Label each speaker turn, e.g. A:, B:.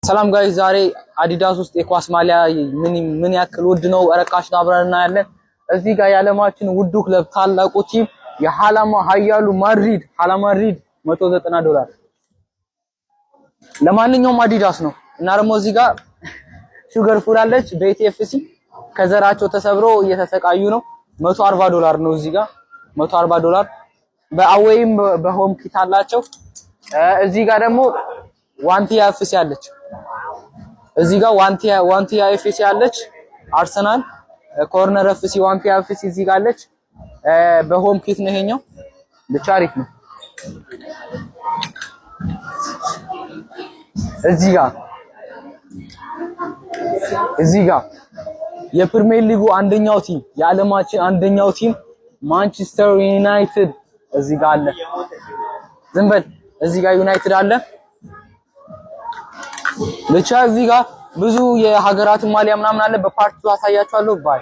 A: ሰላም ጋይስ ዛሬ አዲዳስ ውስጥ የኳስ ማሊያ ምን ያክል ውድ ነው እረካሽ ነው አብረን እናያለን። እዚህ ጋር የዓለማችን ውዱ ክለብ ታላቁ ቲም ኃያሉ ማድሪድ ማድሪድ $190 ለማንኛውም አዲዳስ ነው እና ደግሞ እዚህ ጋር ሹገር ፉል አለች በኢቲኤፍሲ ከዘራቸው ተሰብሮ እየተሰቃዩ ነው $140 ነው እዚህ ጋር $140 በአዌይም በሆም ኪት አላቸው። እዚህ ጋር ደግሞ ዋንቲያ ኤፍሲ አለች እዚህ ጋር ዋንቲያ ኤፍሲ አለች አርሰናል ኮርነር ኤፍሲ ዋንቲያ ኤፍሲ እዚህ ጋር አለች በሆም ኪት ነው ይሄኛው ብቻ አሪፍ ነው። እዚህ ጋር የፕሪሚየር ሊጉ አንደኛው ቲም የዓለማችን አንደኛው ቲም ማንቸስተር ዩናይትድ እዚህ ጋር አለ። ዝም በል እዚህ ጋር ዩናይትድ አለ። ብቻ እዚህ ጋር ብዙ የሀገራት ማሊያ ምናምን አለ። በፓርት አሳያችኋለሁ ባይ